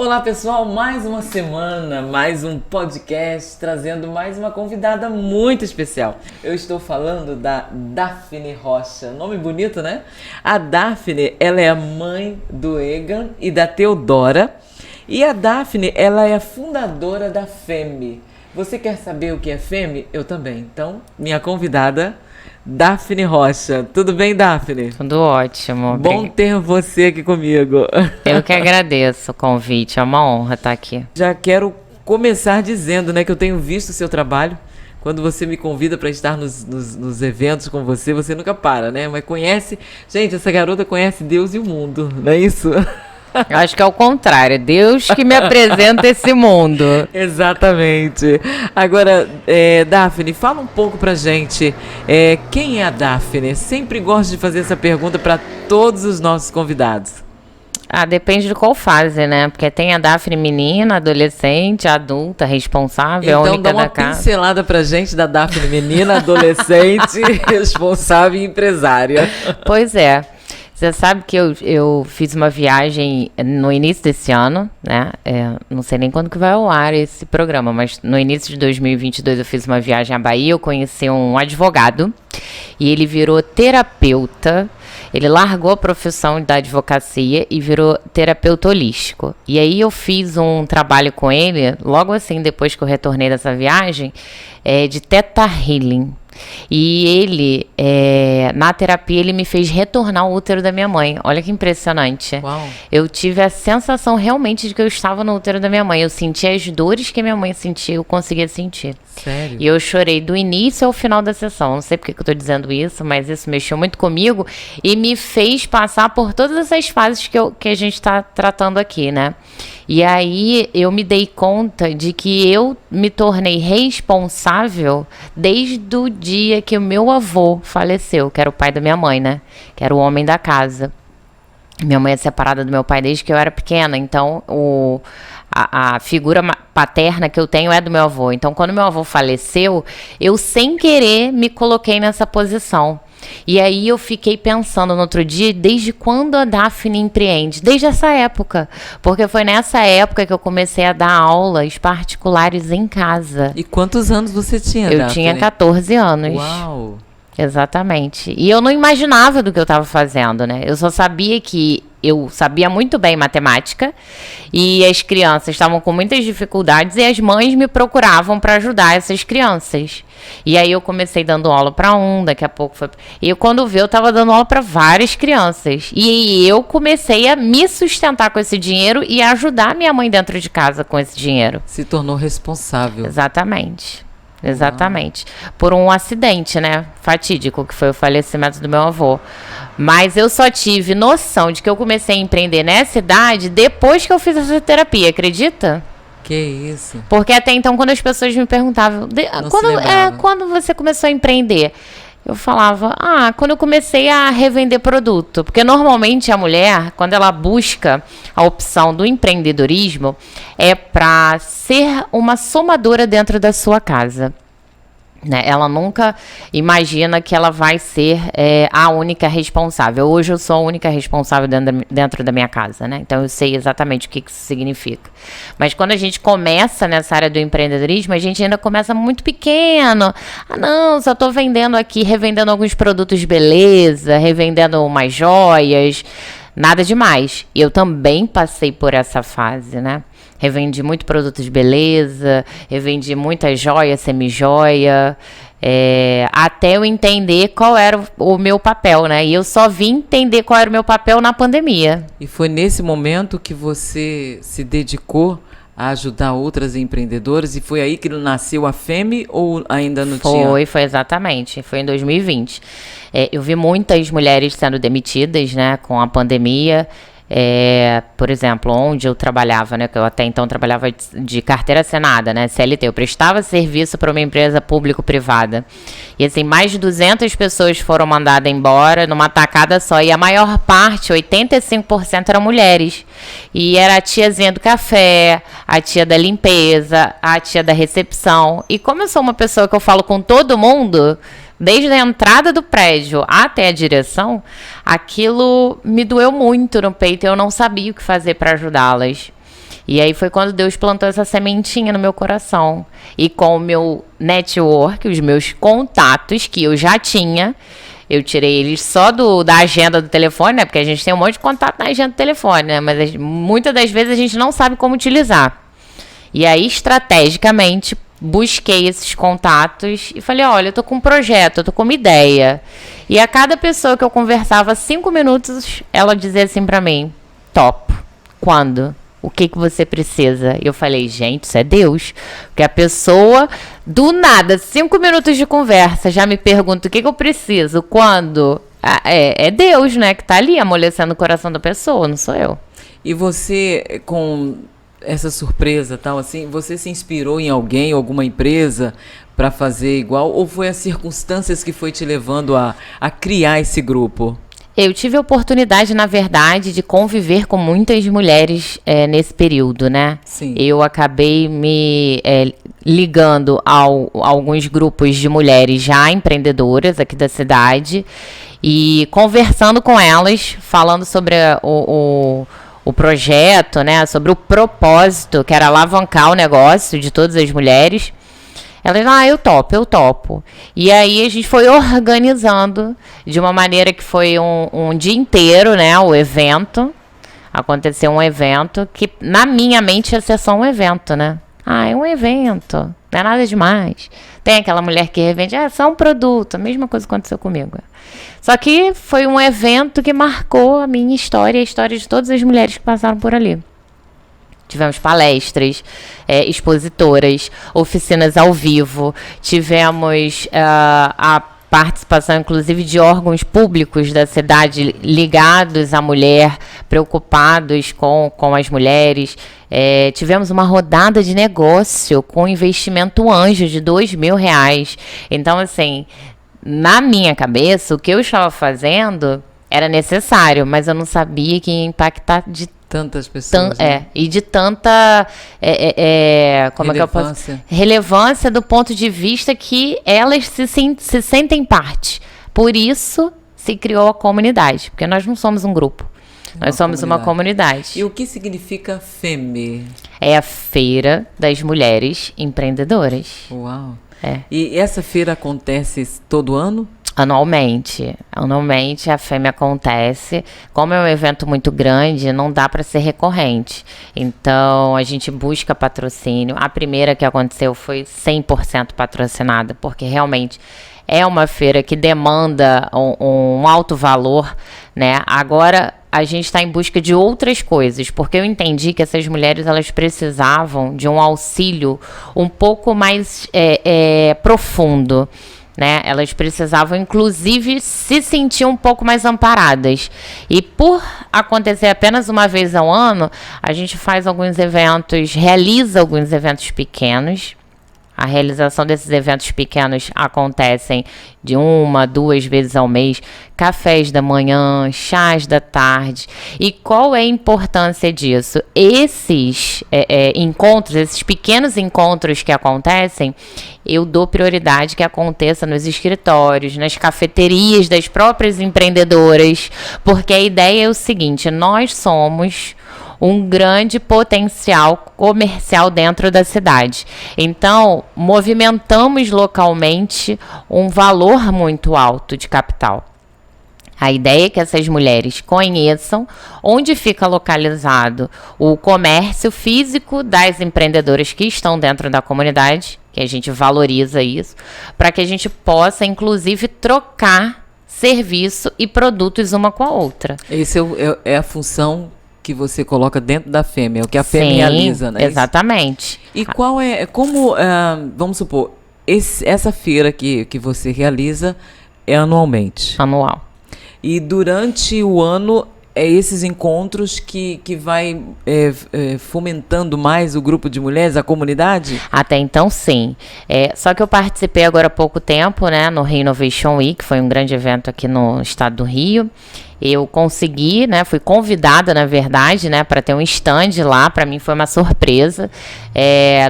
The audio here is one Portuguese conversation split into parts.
Olá pessoal, mais uma semana, mais um podcast, trazendo mais uma convidada muito especial. Eu estou falando da Daphne Rocha, nome bonito, né? A Daphne, ela é a mãe do Egan e da Teodora. E a Daphne, ela é a fundadora da FEME. Você quer saber o que é FEME? Eu também. Então, minha convidada, Daphne Rocha. Tudo bem, Daphne? Tudo ótimo. Bom ter você aqui comigo. Eu que agradeço o convite, é uma honra estar aqui. Já quero começar dizendo, né, que eu tenho visto o seu trabalho. Quando você me convida para estar nos eventos com você, você nunca para, né? Mas conhece... Gente, essa garota conhece Deus e o mundo, não é isso? Eu acho que é o contrário, Deus que me apresenta esse mundo. Exatamente. Agora, Daphne, fala um pouco pra gente, quem é a Daphne? Sempre gosto de fazer essa pergunta para todos os nossos convidados. Depende de qual fase, né? Porque tem a Daphne menina, adolescente, adulta, responsável, então, única dá uma da casa. pincelada pra gente da Daphne menina, adolescente, responsável e empresária. Pois é. Você sabe que eu fiz uma viagem no início desse ano, né? Não sei nem quando que vai ao ar esse programa, mas no início de 2022 eu fiz uma viagem à Bahia, eu conheci um advogado e ele virou terapeuta. Ele largou a profissão da advocacia e virou terapeuta holístico. E aí eu fiz um trabalho com ele, logo assim, depois que eu retornei dessa viagem, de Theta Healing. E ele, na terapia, ele me fez retornar ao útero da minha mãe. Olha que impressionante. Uau. Eu tive a sensação realmente de que eu estava no útero da minha mãe. Eu senti as dores que minha mãe sentia, eu conseguia sentir. Sério? E eu chorei do início ao final da sessão. Não sei porque que eu tô dizendo isso, mas isso mexeu muito comigo e me fez passar por todas essas fases que a gente tá tratando aqui, né? E aí eu me dei conta de que eu me tornei responsável desde o dia que o meu avô faleceu, que era o pai da minha mãe, né? Que era o homem da casa. Minha mãe é separada do meu pai desde que eu era pequena, então a figura paterna que eu tenho é do meu avô. Então, quando meu avô faleceu, eu sem querer me coloquei nessa posição. E aí eu fiquei pensando no outro dia, desde quando a Daphne empreende? Desde essa época. Porque foi nessa época que eu comecei a dar aulas particulares em casa. E quantos anos você tinha, Eu Daphne? tinha 14 anos. Uau! Exatamente. E eu não imaginava do que eu estava fazendo, né? Eu só sabia que eu sabia muito bem matemática e as crianças estavam com muitas dificuldades e as mães me procuravam para ajudar essas crianças. E aí eu comecei dando aula para daqui a pouco foi... E quando vi, eu estava dando aula para várias crianças. E eu comecei a me sustentar com esse dinheiro e a ajudar minha mãe dentro de casa com esse dinheiro. Se tornou responsável. Exatamente. Exatamente. Por um acidente, né? Fatídico, que foi o falecimento do meu avô. Mas eu só tive noção de que eu comecei a empreender nessa idade depois que eu fiz essa terapia, acredita? Que isso? Porque até então, quando as pessoas me perguntavam, quando você começou a empreender? Eu falava, quando eu comecei a revender produto. Porque normalmente a mulher, quando ela busca a opção do empreendedorismo, é para ser uma somadora dentro da sua casa. Né? Ela nunca imagina que ela vai ser a única responsável. Hoje eu sou a única responsável dentro da minha casa, né? Então eu sei exatamente o que isso significa. Mas quando a gente começa nessa área do empreendedorismo, a gente ainda começa muito pequeno. Não, só estou vendendo aqui, revendendo alguns produtos de beleza, revendendo umas joias, nada demais. E eu também passei por essa fase, né? Revendi muito produto de beleza, revendi muita joia, semi-joia, até eu entender qual era o meu papel, né? E eu só vim entender qual era o meu papel na pandemia. E foi nesse momento que você se dedicou a ajudar outras empreendedoras e foi aí que nasceu a FEME ou ainda não tinha? Foi exatamente. Foi em 2020. Eu vi muitas mulheres sendo demitidas, né, com a pandemia. Por exemplo, onde eu trabalhava, né, que eu até então trabalhava de carteira assinada, né, CLT, eu prestava serviço para uma empresa público-privada, e assim, mais de 200 pessoas foram mandadas embora numa tacada só, e a maior parte, 85% eram mulheres, e era a tiazinha do café, a tia da limpeza, a tia da recepção, e como eu sou uma pessoa que eu falo com todo mundo, desde a entrada do prédio até a direção, aquilo me doeu muito no peito. Eu não sabia o que fazer para ajudá-las. E aí foi quando Deus plantou essa sementinha no meu coração. E com o meu network, os meus contatos que eu já tinha, eu tirei eles só da agenda do telefone, né? Porque a gente tem um monte de contato na agenda do telefone, né? Mas muitas das vezes a gente não sabe como utilizar. E aí, estrategicamente, busquei esses contatos e falei, olha, eu tô com um projeto, eu tô com uma ideia. E a cada pessoa que eu conversava 5 minutos, ela dizia assim pra mim, topo. Quando? O que você precisa? E eu falei, gente, isso é Deus. Porque a pessoa, do nada, 5 minutos de conversa, já me pergunta o que eu preciso, quando? É Deus, né, que tá ali amolecendo o coração da pessoa, não sou eu. E você, com essa surpresa tal assim, você se inspirou em alguém, alguma empresa para fazer igual, ou foi as circunstâncias que foi te levando a criar esse grupo? Eu tive a oportunidade, na verdade, de conviver com muitas mulheres nesse período, né? Sim. Eu acabei me ligando a alguns grupos de mulheres já empreendedoras aqui da cidade e conversando com elas, falando sobre o projeto, né? Sobre o propósito, que era alavancar o negócio de todas as mulheres. Ela, eu topo. E aí a gente foi organizando de uma maneira que foi um dia inteiro, né? O evento. Aconteceu um evento que na minha mente ia ser só um evento, né? É um evento, não é nada demais. Tem aquela mulher que revende, é só um produto. A mesma coisa aconteceu comigo. Só que foi um evento que marcou a minha história e a história de todas as mulheres que passaram por ali. Tivemos palestras, expositoras, oficinas ao vivo, tivemos a participação, inclusive, de órgãos públicos da cidade ligados à mulher, preocupados com as mulheres. Tivemos uma rodada de negócio com investimento anjo de R$2.000. Então, assim, na minha cabeça, o que eu estava fazendo era necessário, mas eu não sabia que ia impactar de tantas pessoas. E de tanta como relevância. É que eu posso? Relevância do ponto de vista que elas se sentem parte. Por isso se criou a comunidade, porque nós não somos um grupo. Nós somos uma comunidade. E o que significa FEME? É a Feira das Mulheres Empreendedoras. Uau! E essa feira acontece todo ano? Anualmente a FEME acontece. Como é um evento muito grande, não dá para ser recorrente. Então, a gente busca patrocínio. A primeira que aconteceu foi 100% patrocinada, porque realmente é uma feira que demanda um alto valor, né? Agora, a gente está em busca de outras coisas, porque eu entendi que essas mulheres elas precisavam de um auxílio um pouco mais profundo. Né? Elas precisavam, inclusive, se sentir um pouco mais amparadas. E por acontecer apenas uma vez ao ano, a gente faz alguns eventos, realiza alguns eventos pequenos. A realização desses eventos pequenos acontecem de 1 a 2 vezes ao mês. Cafés da manhã, chás da tarde. E qual é a importância disso? Esses encontros, esses pequenos encontros que acontecem, eu dou prioridade que aconteça nos escritórios, nas cafeterias das próprias empreendedoras. Porque a ideia é o seguinte, nós somos um grande potencial comercial dentro da cidade. Então, movimentamos localmente um valor muito alto de capital. A ideia é que essas mulheres conheçam onde fica localizado o comércio físico das empreendedoras que estão dentro da comunidade, que a gente valoriza isso, para que a gente possa, inclusive, trocar serviço e produtos uma com a outra. Essa é a função que você coloca dentro da FEME, é o que a FEME realiza, né? Exatamente. E vamos supor, essa feira que você realiza é anualmente? Anual. E durante o ano, esses encontros que vai fomentando mais o grupo de mulheres, a comunidade? Até então, sim. Só que eu participei agora há pouco tempo, né, no Rio Innovation Week, foi um grande evento aqui no estado do Rio. Eu consegui, né, fui convidada, na verdade, né, para ter um stand lá. Para mim foi uma surpresa.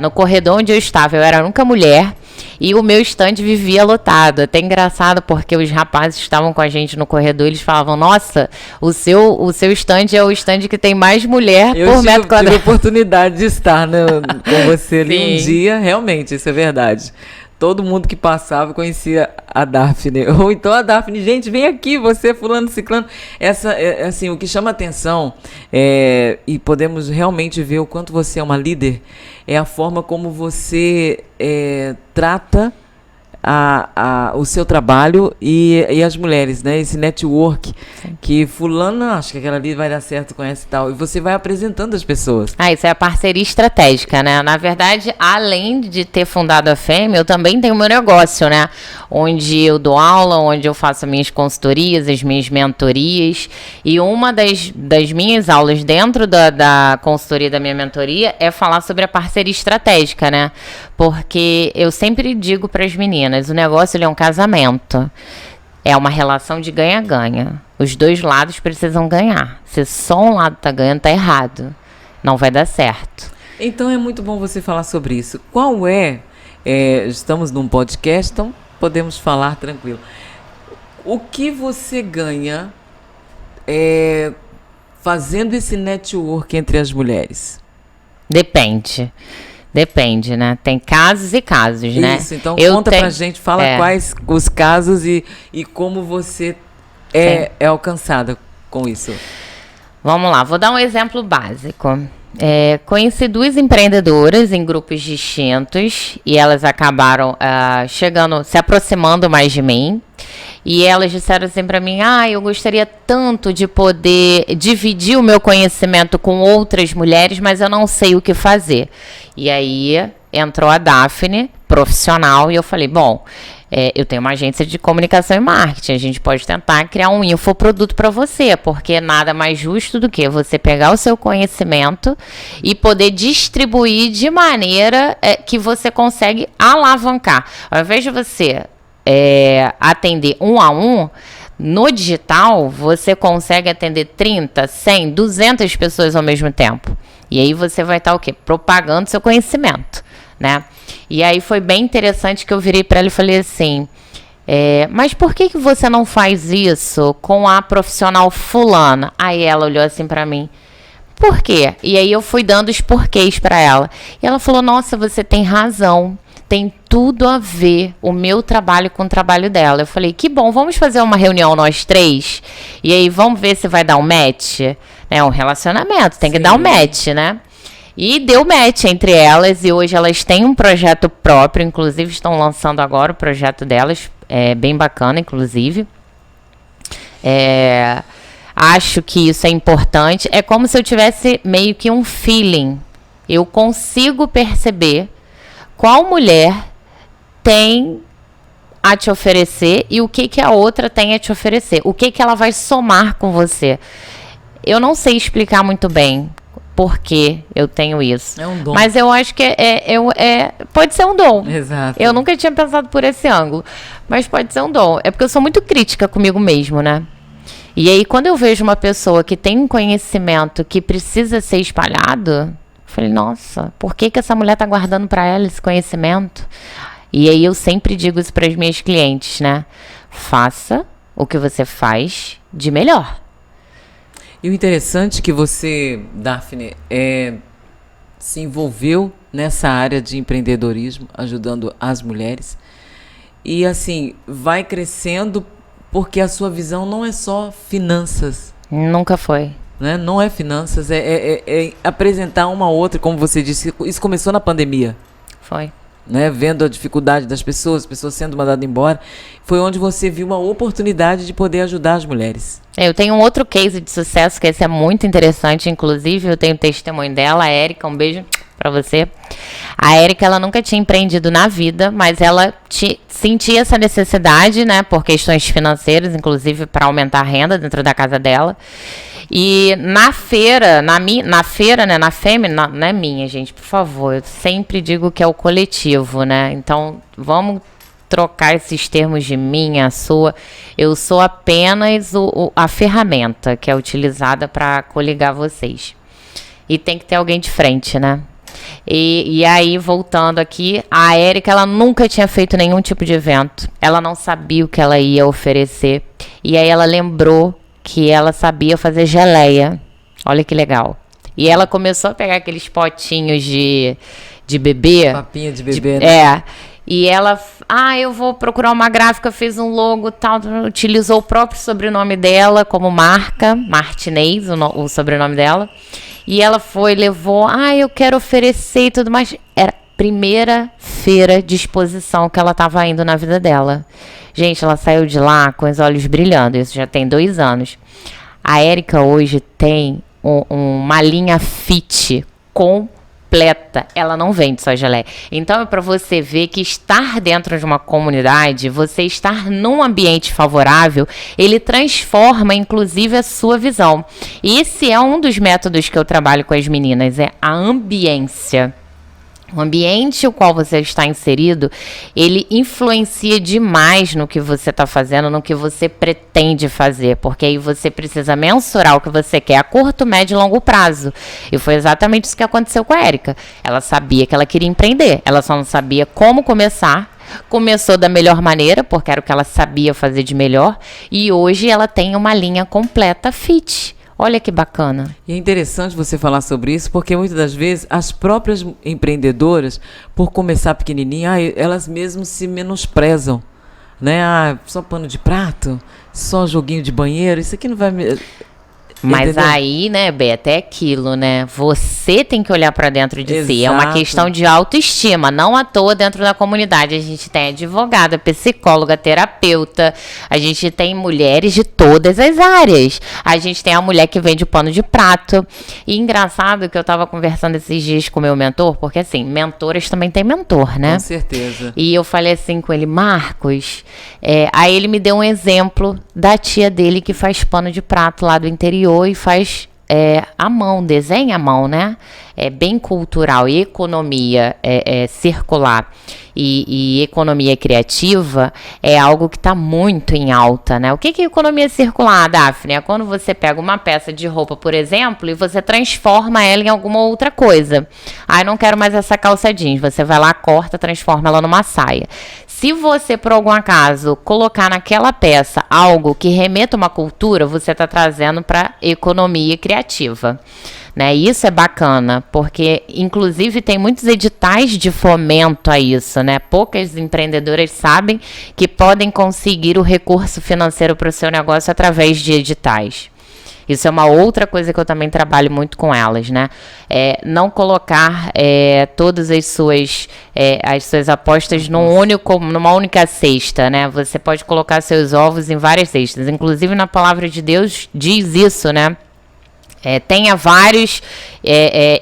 No corredor onde eu estava, eu era a única mulher. E o meu stand vivia lotado. Até engraçado, porque os rapazes que estavam com a gente no corredor, eles falavam, nossa, o seu stand é o stand que tem mais mulher por metro quadrado. Eu tive oportunidade de estar com você ali um dia, realmente, isso é verdade. Todo mundo que passava conhecia a Daphne. Ou então a Daphne, gente, vem aqui, você fulano, ciclano. Assim, o que chama atenção, e podemos realmente ver o quanto você é uma líder, é a forma como você trata o seu trabalho e as mulheres, né? Esse network. Sim. Que fulano, acho que aquela ali vai dar certo, conhece e tal. E você vai apresentando as pessoas. Isso é a parceria estratégica, né? Na verdade, além de ter fundado a FEM, eu também tenho o meu negócio, né? Onde eu dou aula, onde eu faço as minhas consultorias, as minhas mentorias. E uma das minhas aulas dentro da consultoria, da minha mentoria, é falar sobre a parceria estratégica, né? Porque eu sempre digo para as meninas, o negócio ele é um casamento. É uma relação de ganha-ganha. Os dois lados precisam ganhar. Se só um lado tá ganhando, tá errado. Não vai dar certo. Então é muito bom você falar sobre isso. Qual estamos num podcast, então podemos falar tranquilo. O que você ganha fazendo esse network entre as mulheres? Depende, né? Tem casos e casos, né? Isso, então conta pra gente, fala quais os casos e como você é alcançada com isso. Vamos lá, vou dar um exemplo básico. Conheci duas empreendedoras em grupos distintos e elas acabaram se aproximando mais de mim. E elas disseram assim pra mim, eu gostaria tanto de poder dividir o meu conhecimento com outras mulheres, mas eu não sei o que fazer. E aí entrou a Daphne, profissional, e eu falei, bom, eu tenho uma agência de comunicação e marketing, a gente pode tentar criar um infoproduto para você, porque nada mais justo do que você pegar o seu conhecimento e poder distribuir de maneira que você consegue alavancar. Ao invés de você atender 1 a 1, no digital você consegue atender 30, 100, 200 pessoas ao mesmo tempo. E aí você vai estar o quê? Propagando seu conhecimento, né? E aí foi bem interessante que eu virei para ela e falei assim, mas por que você não faz isso com a profissional fulana? Aí ela olhou assim para mim, por quê? E aí eu fui dando os porquês para ela. E ela falou, nossa, você tem razão. Tem tudo a ver o meu trabalho com o trabalho dela. Eu falei, que bom, vamos fazer uma reunião nós três? E aí vamos ver se vai dar um match? É um relacionamento, tem que dar um match, né? E deu match entre elas e hoje elas têm um projeto próprio, inclusive estão lançando agora o projeto delas, bem bacana, inclusive. Acho que isso é importante. É como se eu tivesse meio que um feeling. Eu consigo perceber qual mulher tem a te oferecer e o que a outra tem a te oferecer. O que ela vai somar com você. Eu não sei explicar muito bem por que eu tenho isso. É um dom. Mas eu acho que pode ser um dom. Exato. Eu nunca tinha pensado por esse ângulo. Mas pode ser um dom. É porque eu sou muito crítica comigo mesmo, né? E aí, quando eu vejo uma pessoa que tem um conhecimento que precisa ser espalhado... Falei, nossa, por que essa mulher tá guardando para ela esse conhecimento? E aí eu sempre digo isso para as minhas clientes, né? Faça o que você faz de melhor. E o interessante é que você, Daphne, se envolveu nessa área de empreendedorismo, ajudando as mulheres. E assim, vai crescendo porque a sua visão não é só finanças. Nunca foi. Né? Não é finanças, é apresentar uma outra, como você disse, isso começou na pandemia. Foi. Né? Vendo a dificuldade das pessoas sendo mandadas embora, foi onde você viu uma oportunidade de poder ajudar as mulheres. Eu tenho um outro case de sucesso, que esse é muito interessante, inclusive eu tenho testemunho dela, a Érica, um beijo pra você. A Érica, ela nunca tinha empreendido na vida, mas ela sentia essa necessidade, né, por questões financeiras, inclusive para aumentar a renda dentro da casa dela. E na feira, né, na FEM, não é minha, gente, por favor, eu sempre digo que é o coletivo, né, então vamos trocar esses termos de minha, sua, eu sou apenas a ferramenta que é utilizada para coligar vocês. E tem que ter alguém de frente, né? E aí, voltando aqui, a Érica, ela nunca tinha feito nenhum tipo de evento. Ela não sabia o que ela ia oferecer. E aí ela lembrou que ela sabia fazer geleia. Olha que legal. E ela começou a pegar aqueles potinhos de bebê. Papinha de bebê, né? É. E ela, eu vou procurar uma gráfica, fez um logo, tal, utilizou o próprio sobrenome dela como marca, Martinez, o sobrenome dela. E ela foi, levou, eu quero oferecer e tudo mais. Era a primeira feira de exposição que ela estava indo na vida dela. Gente, ela saiu de lá com os olhos brilhando, isso já tem 2 anos. A Érica hoje tem uma linha fit completa. Ela não vende só geleia. Então é para você ver que estar dentro de uma comunidade, você estar num ambiente favorável, ele transforma inclusive a sua visão. E esse é um dos métodos que eu trabalho com as meninas, é a ambiência. O ambiente no qual você está inserido, ele influencia demais no que você está fazendo, no que você pretende fazer, porque aí você precisa mensurar o que você quer a curto, médio e longo prazo. E foi exatamente isso que aconteceu com a Érica. Ela sabia que ela queria empreender, ela só não sabia como começar. Começou da melhor maneira, porque era o que ela sabia fazer de melhor, e hoje ela tem uma linha completa fit. Olha que bacana. E é interessante você falar sobre isso, porque muitas das vezes as próprias empreendedoras, por começar pequenininha, elas mesmas se menosprezam, né? Só pano de prato, só joguinho de banheiro, isso aqui não vai me... Mas entendeu? aí, né, Beto, é aquilo, né? Você tem que olhar pra dentro de si. É uma Exato. questão de autoestima. Não à toa, dentro da comunidade, a gente tem advogada, psicóloga, terapeuta. A gente tem mulheres de todas as áreas. A gente tem a mulher que vende pano de prato. E engraçado que eu tava conversando esses dias com o meu mentor, porque assim, mentoras também tem mentor, né? Com certeza. E eu falei assim com ele, Marcos, aí ele me deu um exemplo da tia dele que faz pano de prato lá do interior e faz à mão, desenha à mão, né? É bem cultural. E economia circular e economia criativa é algo que está muito em alta, né? O que é economia circular, Daphne? É quando você pega uma peça de roupa, por exemplo, e você transforma ela em alguma outra coisa. Não quero mais essa calça jeans. Você vai lá, corta, transforma ela numa saia. Se você, por algum acaso, colocar naquela peça algo que remeta a uma cultura, você está trazendo para economia criativa. Né? Isso é bacana, porque, inclusive, tem muitos editais de fomento a isso, né? Poucas empreendedoras sabem que podem conseguir o recurso financeiro para o seu negócio através de editais. Isso é uma outra coisa que eu também trabalho muito com elas, né? Não colocar todas as suas apostas numa única cesta, né? Você pode colocar seus ovos em várias cestas. Inclusive, na palavra de Deus diz isso, né? Tenha vários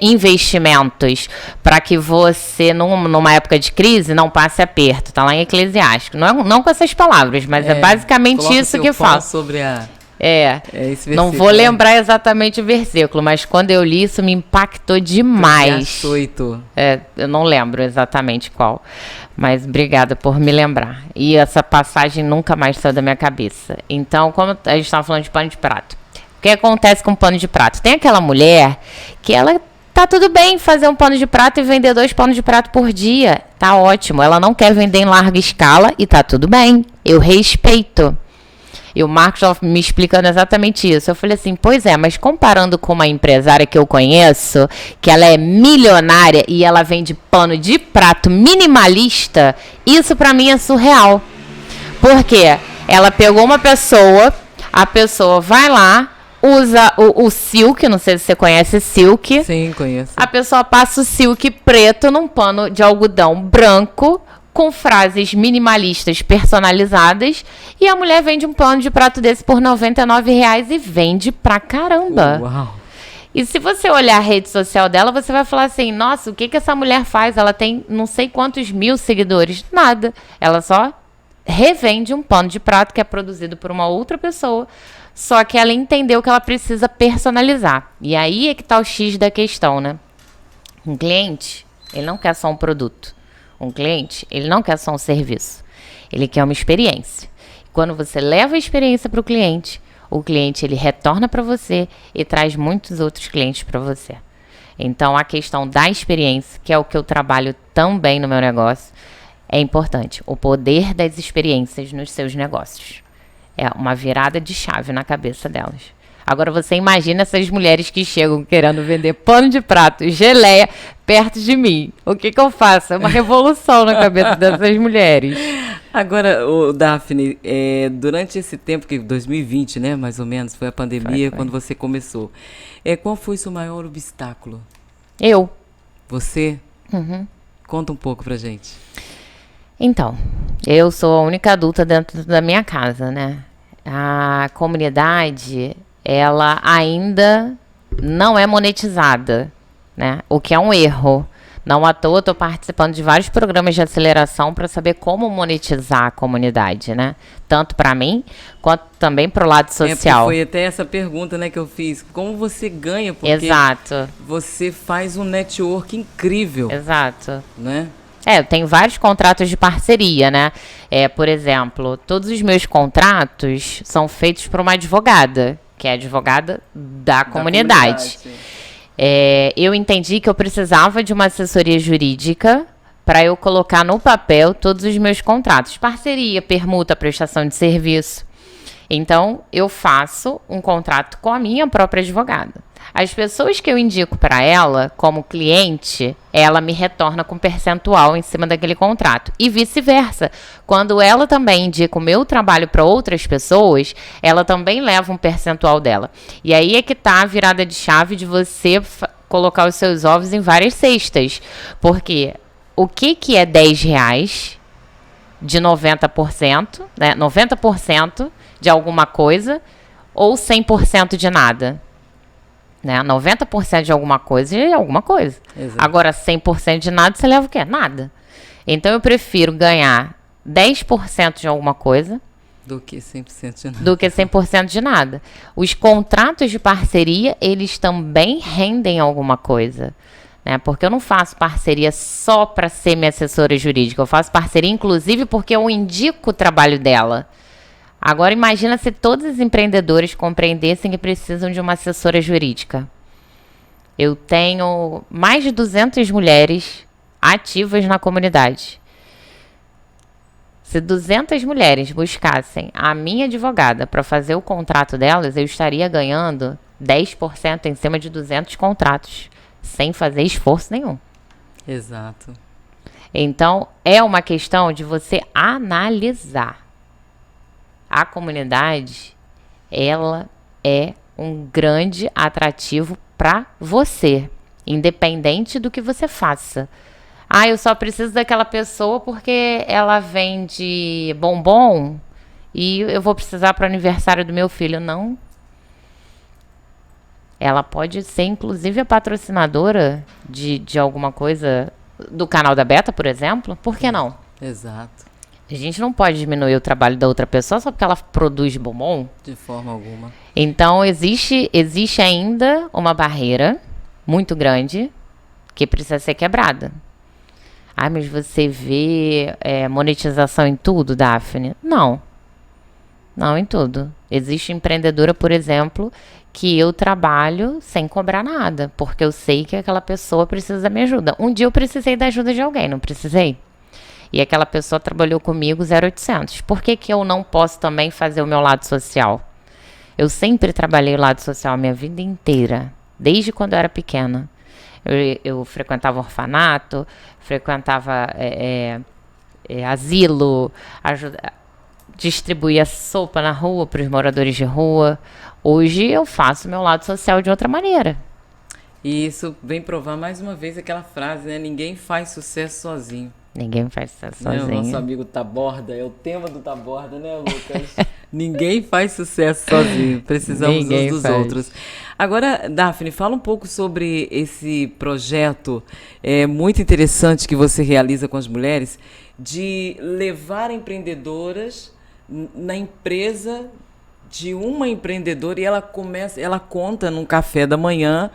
investimentos para que você, numa época de crise, não passe aperto. Tá lá em Eclesiástico. Não com essas palavras, mas é basicamente isso que fala. Sobre esse não vou lembrar exatamente o versículo, mas quando eu li isso me impactou demais. Eu não lembro exatamente qual, mas obrigada por me lembrar. E essa passagem nunca mais saiu da minha cabeça. Então, como a gente estava falando de pano de prato, o que acontece com pano de prato? Tem aquela mulher que ela tá tudo bem fazer um pano de prato e vender 2 panos de prato por dia. Tá ótimo. Ela não quer vender em larga escala e tá tudo bem. Eu respeito. E o Marcos estava me explicando exatamente isso. Eu falei assim, pois é, mas comparando com uma empresária que eu conheço, que ela é milionária e ela vende pano de prato minimalista, isso pra mim é surreal. Por quê? Ela pegou uma pessoa, a pessoa vai lá, usa o silk, não sei se você conhece silk. Sim, conheço. A pessoa passa o silk preto num pano de algodão branco, com frases minimalistas personalizadas, e a mulher vende um pano de prato desse por R$99 e vende pra caramba. Uau! E se você olhar a rede social dela, você vai falar assim, nossa, o que essa mulher faz? Ela tem não sei quantos mil seguidores. Nada. Ela só revende um pano de prato que é produzido por uma outra pessoa, só que ela entendeu que ela precisa personalizar. E aí é que tá o X da questão, né? Um cliente, ele não quer só um produto. Um cliente, ele não quer só um serviço. Ele quer uma experiência. Quando você leva a experiência para o cliente ele retorna para você e traz muitos outros clientes para você. Então, a questão da experiência, que é o que eu trabalho também no meu negócio, é importante. O poder das experiências nos seus negócios. É uma virada de chave na cabeça delas. Agora, você imagina essas mulheres que chegam querendo vender pano de prato e geleia perto de mim. O que eu faço? É uma revolução na cabeça dessas mulheres. Agora, Daphne, durante esse tempo, que 2020, né, mais ou menos, foi a pandemia, quando você começou. Qual foi o seu maior obstáculo? Eu. Você? Uhum. Conta um pouco pra gente. Então, eu sou a única adulta dentro da minha casa, né? A comunidade, ela ainda não é monetizada, né? O que é um erro. Não à toa, estou participando de vários programas de aceleração para saber como monetizar a comunidade, né? Tanto para mim, quanto também para o lado social. Foi até essa pergunta, né, que eu fiz. Como você ganha? Porque Exato. Você faz um network incrível. Exato. Né? Eu tenho vários contratos de parceria, né? Por exemplo, todos os meus contratos são feitos por uma advogada, que é advogada da comunidade. Eu entendi que eu precisava de uma assessoria jurídica para eu colocar no papel todos os meus contratos. Parceria, permuta, prestação de serviço. Então, eu faço um contrato com a minha própria advogada. As pessoas que eu indico para ela, como cliente, ela me retorna com percentual em cima daquele contrato. E vice-versa. Quando ela também indica o meu trabalho para outras pessoas, ela também leva um percentual dela. E aí é que tá a virada de chave de você colocar os seus ovos em várias cestas. Porque o que é R$10 de 90%, né? 90% de alguma coisa ou 100% de nada? Né? 90% de alguma coisa é alguma coisa. Exato. Agora, 100% de nada, você leva o quê? Nada. Então, eu prefiro ganhar 10% de alguma coisa do que 100% de nada. Do que 100% de nada. Os contratos de parceria, eles também rendem alguma coisa. Né? Porque eu não faço parceria só para ser minha assessora jurídica. Eu faço parceria, inclusive, porque eu indico o trabalho dela. Agora, imagina se todos os empreendedores compreendessem que precisam de uma assessora jurídica. Eu tenho mais de 200 mulheres ativas na comunidade. Se 200 mulheres buscassem a minha advogada para fazer o contrato delas, eu estaria ganhando 10% em cima de 200 contratos, sem fazer esforço nenhum. Exato. Então, é uma questão de você analisar. A comunidade, ela é um grande atrativo para você, independente do que você faça. Eu só preciso daquela pessoa porque ela vende bombom e eu vou precisar para o aniversário do meu filho. Não. Ela pode ser, inclusive, a patrocinadora de alguma coisa do canal da Beta, por exemplo. Por que não? Exato. A gente não pode diminuir o trabalho da outra pessoa só porque ela produz bombom. De forma alguma. Então, existe ainda uma barreira muito grande que precisa ser quebrada. Mas você vê monetização em tudo, Daphne? Não. Não em tudo. Existe empreendedora, por exemplo, que eu trabalho sem cobrar nada, porque eu sei que aquela pessoa precisa da minha ajuda. Um dia eu precisei da ajuda de alguém, não precisei? E aquela pessoa trabalhou comigo 0800. Por que eu não posso também fazer o meu lado social? Eu sempre trabalhei o lado social a minha vida inteira, desde quando eu era pequena. Eu frequentava orfanato, frequentava asilo, distribuía sopa na rua para os moradores de rua. Hoje eu faço meu lado social de outra maneira. E isso vem provar mais uma vez aquela frase, né? Ninguém faz sucesso sozinho. Ninguém faz sucesso sozinho. O nosso amigo Taborda, é o tema do Taborda, né, Lucas? Ninguém faz sucesso sozinho, precisamos uns dos outros. Agora, Daphne, fala um pouco sobre esse projeto muito interessante que você realiza com as mulheres, de levar empreendedoras na empresa de uma empreendedora e ela conta num café da manhã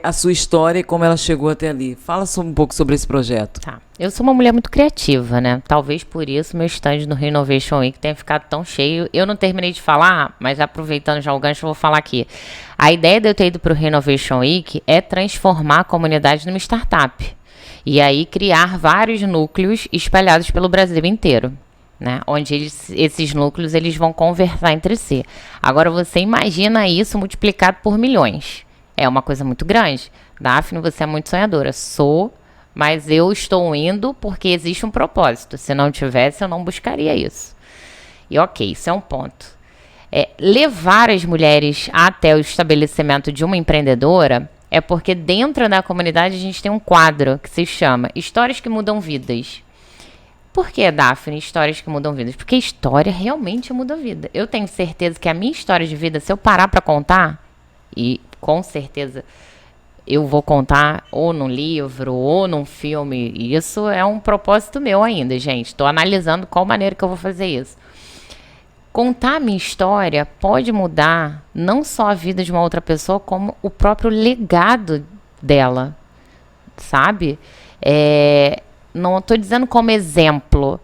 a sua história e como ela chegou até ali. Fala um pouco sobre esse projeto. Tá. Eu sou uma mulher muito criativa, né? Talvez por isso meu stand no Renovation Week tenha ficado tão cheio. Eu não terminei de falar, mas aproveitando já o gancho, eu vou falar aqui. A ideia de eu ter ido para o Renovation Week é transformar a comunidade numa startup. E aí criar vários núcleos espalhados pelo Brasil inteiro. Né? Onde esses núcleos eles vão conversar entre si. Agora você imagina isso multiplicado por milhões. É uma coisa muito grande. Daphne, você é muito sonhadora. Sou, mas eu estou indo porque existe um propósito. Se não tivesse, eu não buscaria isso. E ok, isso é um ponto. Levar as mulheres até o estabelecimento de uma empreendedora é porque dentro da comunidade a gente tem um quadro que se chama Histórias que Mudam Vidas. Por que, Daphne, histórias que mudam vidas? Porque história realmente muda a vida. Eu tenho certeza que a minha história de vida, se eu parar para contar, e com certeza eu vou contar ou num livro ou num filme, e isso é um propósito meu ainda, gente. Estou analisando qual maneira que eu vou fazer isso. Contar a minha história pode mudar não só a vida de uma outra pessoa, como o próprio legado dela, sabe? Não estou dizendo como exemplo,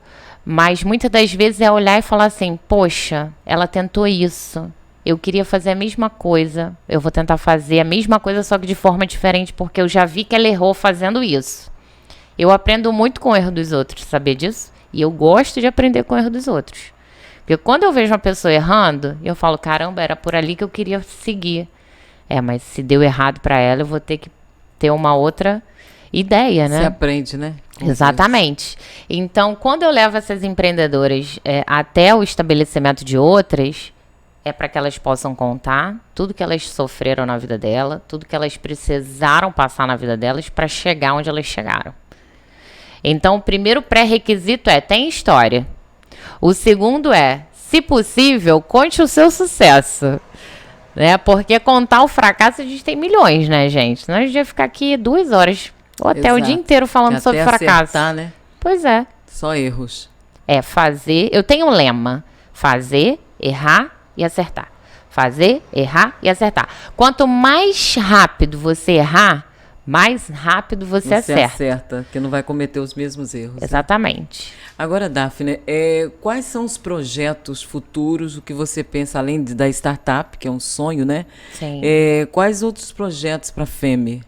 mas muitas das vezes é olhar e falar assim, poxa, ela tentou isso, eu queria fazer a mesma coisa, eu vou tentar fazer a mesma coisa só que de forma diferente, porque eu já vi que ela errou fazendo isso. Eu aprendo muito com o erro dos outros, saber disso? E eu gosto de aprender com o erro dos outros. Porque quando eu vejo uma pessoa errando, eu falo, caramba, era por ali que eu queria seguir. Mas se deu errado para ela, eu vou ter que ter uma outra ideia, né? Você aprende, né? Exatamente. Então, quando eu levo essas empreendedoras até o estabelecimento de outras, é para que elas possam contar tudo que elas sofreram na vida dela, tudo que elas precisaram passar na vida delas para chegar onde elas chegaram. Então, o primeiro pré-requisito tem história. O segundo se possível, conte o seu sucesso. Né? Porque contar o fracasso, a gente tem milhões, né, gente? Senão a gente ia ficar aqui 2 horas ou até o dia inteiro falando sobre fracasso. Acertar, né? Pois é. Só erros. Fazer. Eu tenho um lema: fazer, errar e acertar. Fazer, errar e acertar. Quanto mais rápido você errar, mais rápido você acerta. Porque não vai cometer os mesmos erros. Exatamente. Né? Agora, Daphne, quais são os projetos futuros, o que você pensa, além da startup, que é um sonho, né? Sim. Quais outros projetos para a FEME?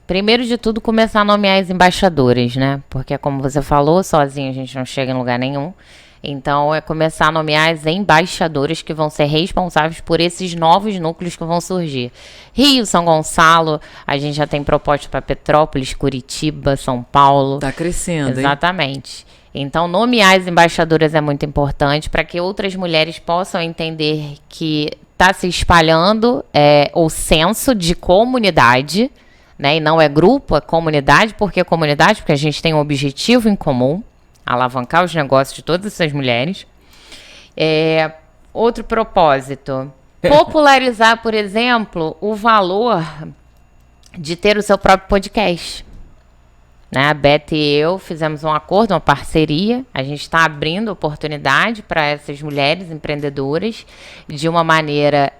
Primeiro de tudo, começar a nomear as embaixadoras, né? Porque, como você falou, sozinho a gente não chega em lugar nenhum. Então, começar a nomear as embaixadoras que vão ser responsáveis por esses novos núcleos que vão surgir. Rio, São Gonçalo, a gente já tem proposta para Petrópolis, Curitiba, São Paulo. Está crescendo, Exatamente. Então, nomear as embaixadoras é muito importante para que outras mulheres possam entender que está se espalhando o senso de comunidade, né? E não é grupo, é comunidade. Por que comunidade? Porque a gente tem um objetivo em comum, alavancar os negócios de todas essas mulheres. Outro propósito, popularizar, por exemplo, o valor de ter o seu próprio podcast. Né? A Beth e eu fizemos um acordo, uma parceria. A gente está abrindo oportunidade para essas mulheres empreendedoras de uma maneira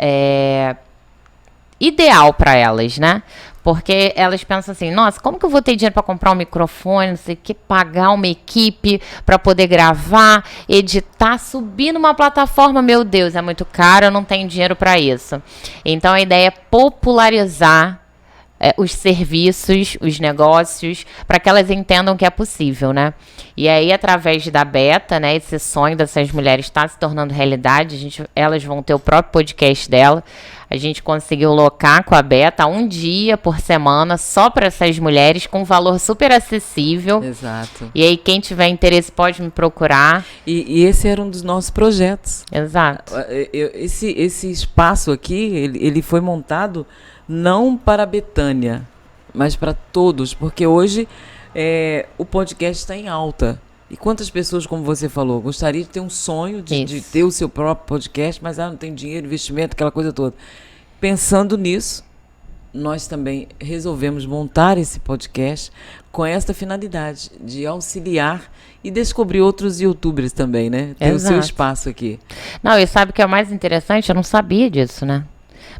ideal para elas, né? Porque elas pensam assim, nossa, como que eu vou ter dinheiro para comprar um microfone, não sei o que, pagar uma equipe para poder gravar, editar, subir numa plataforma, meu Deus, é muito caro, eu não tenho dinheiro para isso. Então a ideia é popularizar os serviços, os negócios, para que elas entendam que é possível, né? E aí, através da Beta, né, esse sonho dessas mulheres está se tornando realidade, elas vão ter o próprio podcast dela. A gente conseguiu locar com a Beta 1 dia por semana só para essas mulheres, com um valor super acessível. Exato. E aí, quem tiver interesse pode me procurar. E esse era um dos nossos projetos. Exato. Esse espaço aqui, ele foi montado não para a Betânia, mas para todos, porque hoje o podcast está em alta. E quantas pessoas, como você falou, gostaria de ter um sonho de ter o seu próprio podcast, mas não tem dinheiro, investimento, aquela coisa toda. Pensando nisso, nós também resolvemos montar esse podcast com esta finalidade de auxiliar e descobrir outros youtubers também, né? Ter o seu espaço aqui. Não, e sabe o que é o mais interessante? Eu não sabia disso, né?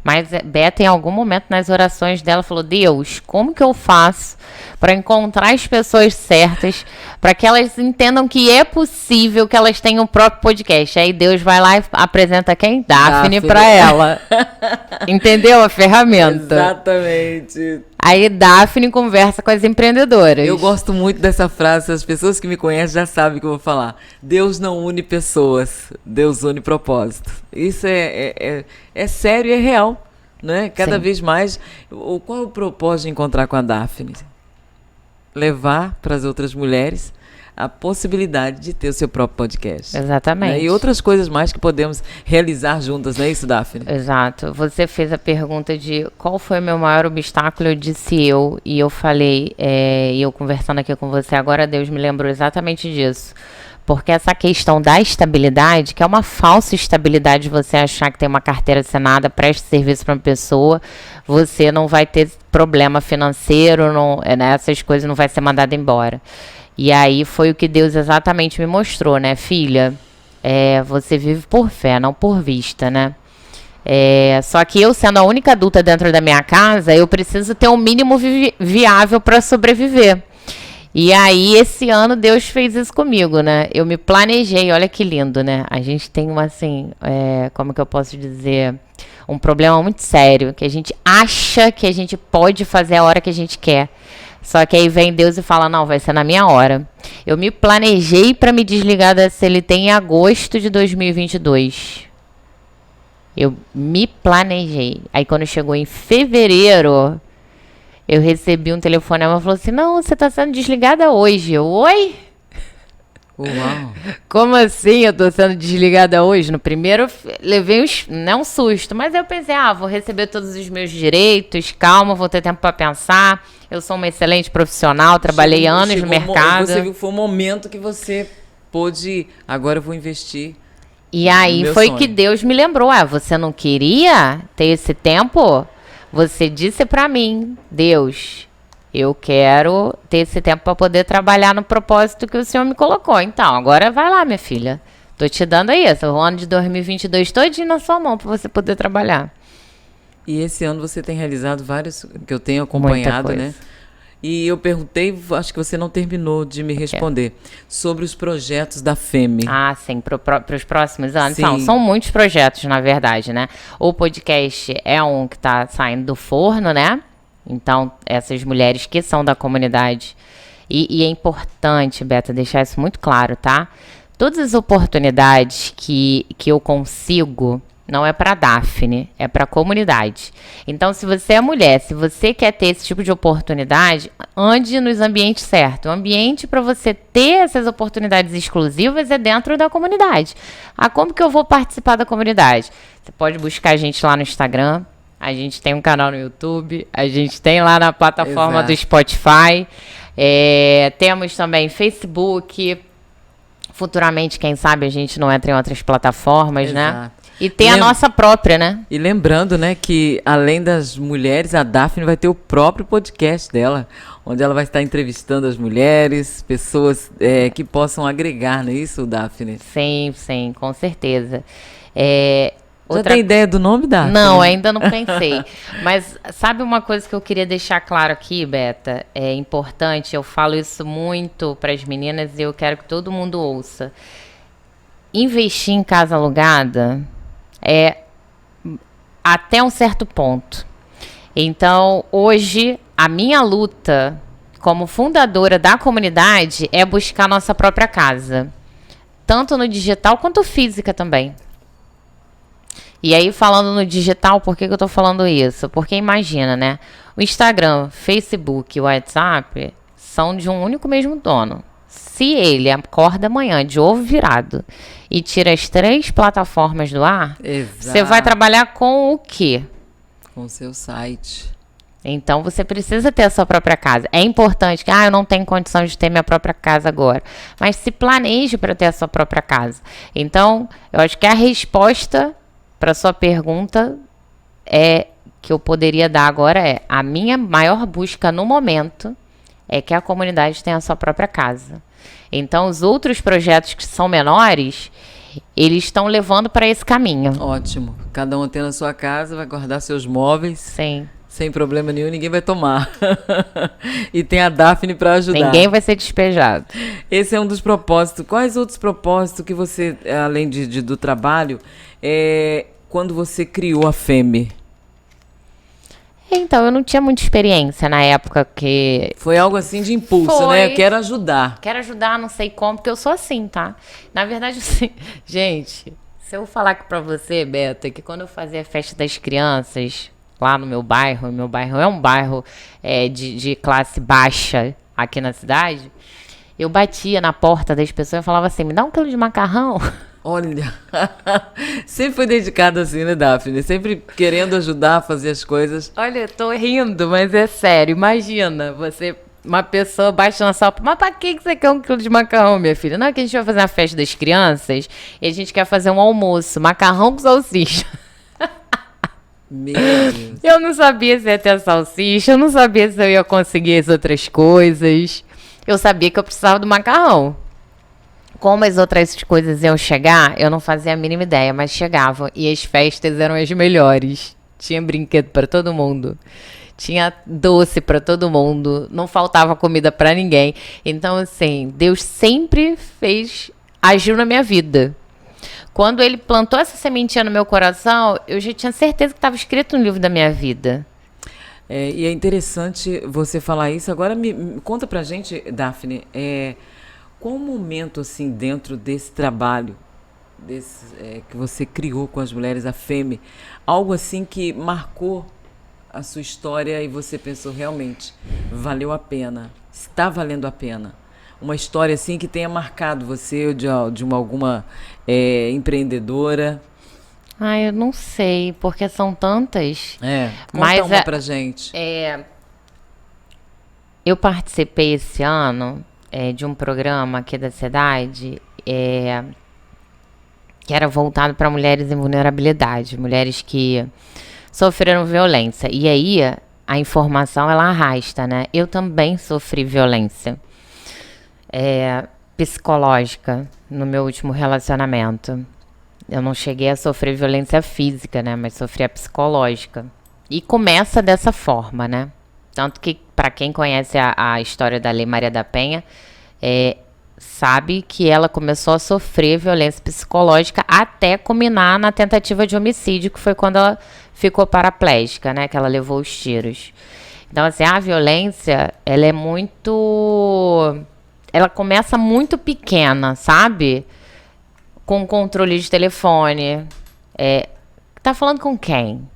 Mas Beta, em algum momento nas orações dela, falou: Deus, como que eu faço para encontrar as pessoas certas, para que elas entendam que é possível que elas tenham o próprio podcast? Aí Deus vai lá e apresenta quem? Daphne para ela. Entendeu a ferramenta? Exatamente. Aí Daphne conversa com as empreendedoras. Eu gosto muito dessa frase, as pessoas que me conhecem já sabem o que eu vou falar. Deus não une pessoas, Deus une propósito. Isso é sério e é real, né? Cada vez mais. Qual é o propósito de encontrar com a Daphne? Levar para as outras mulheres a possibilidade de ter o seu próprio podcast. Exatamente. Né? E outras coisas mais que podemos realizar juntas, não é isso, Daphne? Exato. Você fez a pergunta de qual foi o meu maior obstáculo, eu disse e eu falei, e eu conversando aqui com você agora, Deus me lembrou exatamente disso. Porque essa questão da estabilidade, que é uma falsa estabilidade, você achar que tem uma carteira assinada, preste serviço para uma pessoa, você não vai ter problema financeiro, não, né, essas coisas, não vai ser mandado embora. E aí foi o que Deus exatamente me mostrou, né, filha? Você vive por fé, não por vista, né? Só que eu, sendo a única adulta dentro da minha casa, eu preciso ter um mínimo viável para sobreviver. E aí, esse ano, Deus fez isso comigo, né? Eu me planejei, olha que lindo, né? A gente tem como que eu posso dizer? Um problema muito sério, que a gente acha que a gente pode fazer a hora que a gente quer. Só que aí vem Deus e fala, não, vai ser na minha hora. Eu me planejei para me desligar da CLT em agosto de 2022. Eu me planejei. Aí quando chegou em fevereiro, eu recebi um telefonema e falou assim, não, você tá sendo desligada hoje. Eu, oi? Uau. Como assim eu tô sendo desligada hoje? No primeiro, levei um susto, mas eu pensei, vou receber todos os meus direitos, calma, vou ter tempo para pensar. Eu sou uma excelente profissional, trabalhei anos no mercado. Você viu, foi um momento que você pôde, agora eu vou investir. E aí foi que Deus me lembrou, você não queria ter esse tempo? Você disse para mim, Deus, eu quero ter esse tempo para poder trabalhar no propósito que o Senhor me colocou. Então, agora vai lá, minha filha. Tô te dando aí o ano de 2022 todinho na sua mão para você poder trabalhar. E esse ano você tem realizado vários, que eu tenho acompanhado, né? E eu perguntei, acho que você não terminou de me responder, sobre os projetos da FEME. Sim, para os próximos anos. Sim. São muitos projetos, na verdade, né? O podcast é um que está saindo do forno, né? Então, essas mulheres que são da comunidade. E é importante, Beta, deixar isso muito claro, tá? Todas as oportunidades que eu consigo não é para Daphne, é para a comunidade. Então, se você é mulher, se você quer ter esse tipo de oportunidade, ande nos ambientes certos. O ambiente para você ter essas oportunidades exclusivas é dentro da comunidade. Como que eu vou participar da comunidade? Você pode buscar a gente lá no Instagram, a gente tem um canal no YouTube, a gente tem lá na plataforma do Spotify, temos também Facebook, futuramente, quem sabe, a gente não entra em outras plataformas, né? E tem a nossa própria, né? E lembrando, né, que além das mulheres, a Daphne vai ter o próprio podcast dela, onde ela vai estar entrevistando as mulheres, pessoas que possam agregar, não é isso, Daphne? Sim, com certeza. Já tem ideia do nome, Daphne? Não, ainda não pensei. Mas sabe uma coisa que eu queria deixar claro aqui, Beta? É importante, eu falo isso muito para as meninas e eu quero que todo mundo ouça. Investir em casa alugada é até um certo ponto. Então, hoje, a minha luta como fundadora da comunidade é buscar nossa própria casa. Tanto no digital quanto física também. E aí, falando no digital, por que eu tô falando isso? Porque imagina, né? O Instagram, Facebook e o WhatsApp são de um único mesmo dono. Se ele acorda amanhã de ovo virado e tira as 3 plataformas do ar, você vai trabalhar com o quê? Com o seu site. Então, você precisa ter a sua própria casa. É importante que, eu não tenho condição de ter minha própria casa agora. Mas se planeje para ter a sua própria casa. Então, eu acho que a resposta para sua pergunta é que eu poderia dar agora é, a minha maior busca no momento é que a comunidade tenha a sua própria casa. Então, os outros projetos que são menores, eles estão levando para esse caminho. Ótimo. Cada um tendo a sua casa, vai guardar seus móveis. Sim. Sem problema nenhum, ninguém vai tomar. E tem a Daphne para ajudar. Ninguém vai ser despejado. Esse é um dos propósitos. Quais outros propósitos que você, além do trabalho, quando você criou a FEME? Então, eu não tinha muita experiência na época que... Foi algo assim de impulso, né? Eu quero ajudar. Quero ajudar, não sei como, porque eu sou assim, tá? Na verdade, assim, gente, se eu falar aqui pra você, Beta, que quando eu fazia a festa das crianças lá no meu bairro é um bairro de classe baixa aqui na cidade, eu batia na porta das pessoas e falava assim, me dá 1 quilo de macarrão. Olha, sempre foi dedicada assim, né, Daphne? Sempre querendo ajudar a fazer as coisas. Olha, eu tô rindo, mas é sério. Imagina, uma pessoa baixa na sua... Mas pra que você quer 1 quilo de macarrão, minha filha? Não é que a gente vai fazer uma festa das crianças e a gente quer fazer um almoço, macarrão com salsicha. Meu Deus. Eu não sabia se ia ter salsicha, eu não sabia se eu ia conseguir as outras coisas. Eu sabia que eu precisava do macarrão. Como as outras coisas iam chegar, eu não fazia a mínima ideia, mas chegavam. E as festas eram as melhores. Tinha brinquedo para todo mundo. Tinha doce para todo mundo. Não faltava comida para ninguém. Então, assim, Deus sempre agiu na minha vida. Quando ele plantou essa sementinha no meu coração, eu já tinha certeza que estava escrito no livro da minha vida. E é interessante você falar isso. Agora, me conta pra gente, Daphne, qual o momento, assim, dentro desse trabalho que você criou com as mulheres, a FEME, algo assim que marcou a sua história e você pensou, realmente, valeu a pena, está valendo a pena? Uma história, assim, que tenha marcado você ou de alguma empreendedora? Eu não sei, porque são tantas. Conta uma pra gente. Eu participei esse ano... de um programa aqui da cidade que era voltado para mulheres em vulnerabilidade, mulheres que sofreram violência. E aí, a informação, ela arrasta, né? Eu também sofri violência psicológica no meu último relacionamento. Eu não cheguei a sofrer violência física, né? Mas sofri a psicológica. E começa dessa forma, né? Tanto que, para quem conhece a história da Lei Maria da Penha, sabe que ela começou a sofrer violência psicológica até culminar na tentativa de homicídio, que foi quando ela ficou paraplégica, né? Que ela levou os tiros. Então, assim, a violência, ela começa muito pequena, sabe? Com controle de telefone. Tá falando com quem?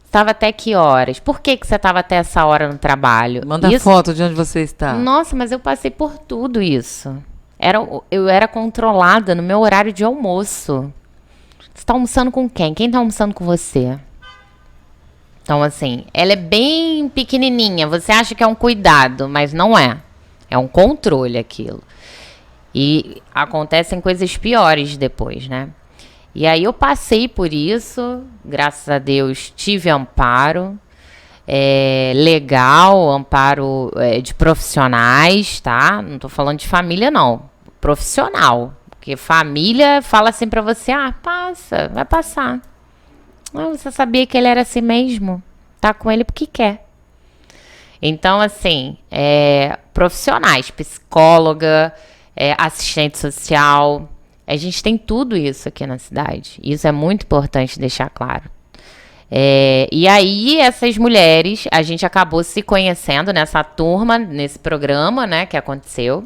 Estava até que horas? Por que você estava até essa hora no trabalho? Manda foto de onde você está. Nossa, mas eu passei por tudo isso. Eu era controlada no meu horário de almoço. Você está almoçando com quem? Quem está almoçando com você? Então, assim, ela é bem pequenininha. Você acha que é um cuidado, mas não é. É um controle aquilo. E acontecem coisas piores depois, né? E aí eu passei por isso, graças a Deus tive amparo legal, amparo de profissionais, tá? Não tô falando de família, não. Profissional. Porque família fala assim pra você, passa, vai passar. Você sabia que ele era assim mesmo? Tá com ele porque quer. Então, assim, profissionais, psicóloga, assistente social... A gente tem tudo isso aqui na cidade. Isso é muito importante deixar claro. E aí, essas mulheres, a gente acabou se conhecendo nessa turma, nesse programa, né, que aconteceu.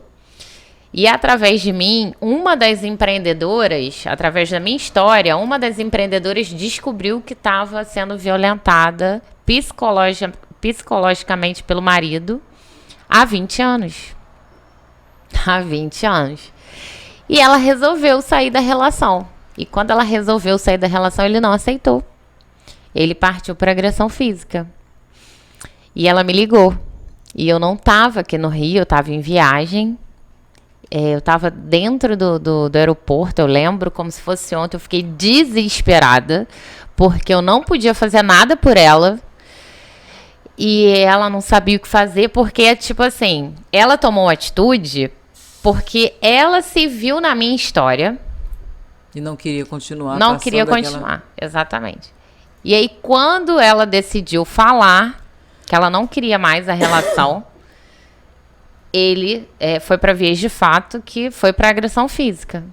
E através de mim, uma das empreendedoras, através da minha história, uma das empreendedoras descobriu que estava sendo violentada psicologicamente pelo marido há 20 anos. Há 20 anos. E ela resolveu sair da relação. E quando ela resolveu sair da relação, ele não aceitou. Ele partiu para agressão física. E ela me ligou. E eu não estava aqui no Rio, eu estava em viagem. Eu estava dentro do aeroporto, eu lembro como se fosse ontem. Eu fiquei desesperada, porque eu não podia fazer nada por ela. E ela não sabia o que fazer, porque, tipo assim, ela tomou atitude porque ela se viu na minha história. E não queria continuar. Não queria continuar, exatamente. E aí, quando ela decidiu falar que ela não queria mais a relação, ele foi pra vias de fato, que foi pra agressão física.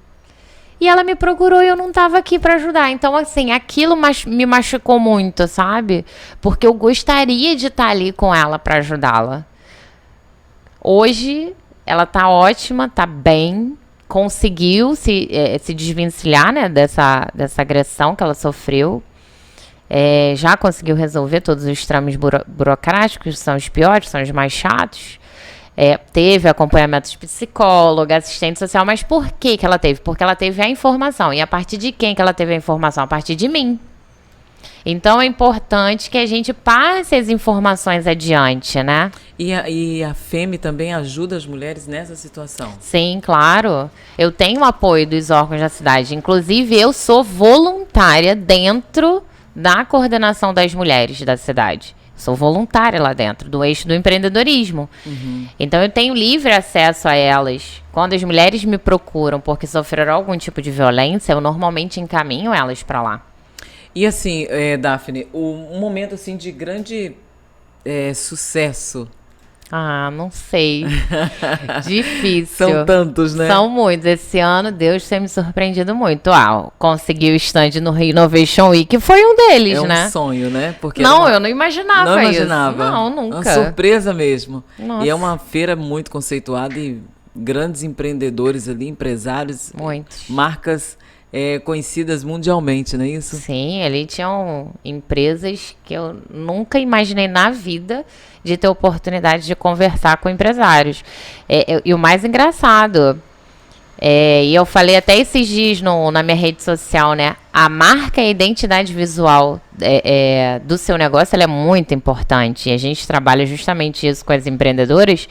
E ela me procurou e eu não tava aqui pra ajudar. Então, assim, aquilo me machucou muito, sabe? Porque eu gostaria de estar ali com ela pra ajudá-la. Hoje, ela tá ótima, tá bem. Conseguiu se desvencilhar, né, dessa agressão que ela sofreu. Já conseguiu resolver todos os trâmites burocráticos, que são os piores, são os mais chatos. Teve acompanhamento de psicóloga, assistente social, mas por que ela teve? Porque ela teve a informação. E a partir de quem que ela teve a informação? A partir de mim. Então é importante que a gente passe as informações adiante, né? E a FEME também ajuda as mulheres nessa situação? Sim, claro. Eu tenho o apoio dos órgãos da cidade. Inclusive, eu sou voluntária dentro da coordenação das mulheres da cidade. Sou voluntária lá dentro, do eixo do empreendedorismo. Uhum. Então, eu tenho livre acesso a elas. Quando as mulheres me procuram porque sofreram algum tipo de violência, eu normalmente encaminho elas para lá. E assim, Daphne, um momento assim de grande sucesso. Ah, não sei. Difícil. São tantos, né? São muitos. Esse ano, Deus tem me surpreendido muito. Consegui o stand no Rio Innovation Week, foi um deles, né? É um sonho, né? Porque eu não imaginava não imaginava. Isso. Não, nunca. Uma surpresa mesmo. Nossa. E é uma feira muito conceituada e grandes empreendedores ali, empresários. Muitos. Marcas conhecidas mundialmente, não é isso? Sim, ali tinham empresas que eu nunca imaginei na vida de ter oportunidade de conversar com empresários. E o mais engraçado, e eu falei até esses dias na minha rede social, né? A marca e a identidade visual do seu negócio, ela é muito importante. E a gente trabalha justamente isso com as empreendedoras,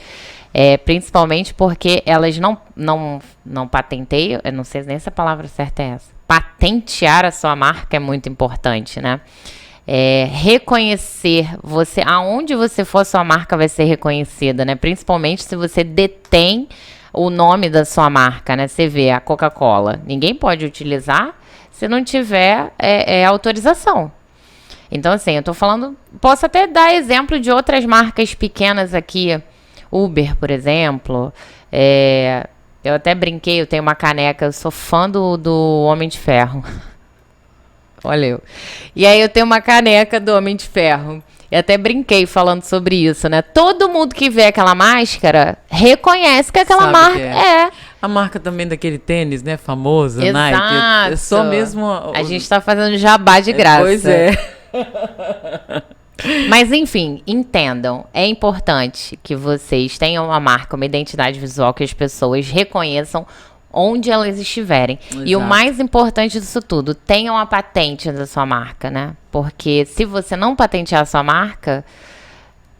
principalmente porque elas não patenteiam, eu não sei nem se a palavra certa é essa. Patentear a sua marca é muito importante, né? Reconhecer aonde você for, a sua marca vai ser reconhecida, né? Principalmente se você detém o nome da sua marca, né? Você vê a Coca-Cola, ninguém pode utilizar se não tiver autorização. Então, assim, eu tô falando, posso até dar exemplo de outras marcas pequenas aqui, Uber, por exemplo. Eu até brinquei, eu tenho uma caneca, eu sou fã do Homem de Ferro. Olha eu. E aí eu tenho uma caneca do Homem de Ferro. E até brinquei falando sobre isso, né? Todo mundo que vê aquela máscara reconhece que aquela marca é. A marca também daquele tênis, né? Famoso, Exato. Nike. É só mesmo... A gente tá fazendo jabá de graça. Pois é. Mas, enfim, entendam. É importante que vocês tenham uma marca, uma identidade visual, que as pessoas reconheçam onde elas estiverem. Exato. E o mais importante disso tudo, tenham a patente da sua marca, né? Porque se você não patentear a sua marca,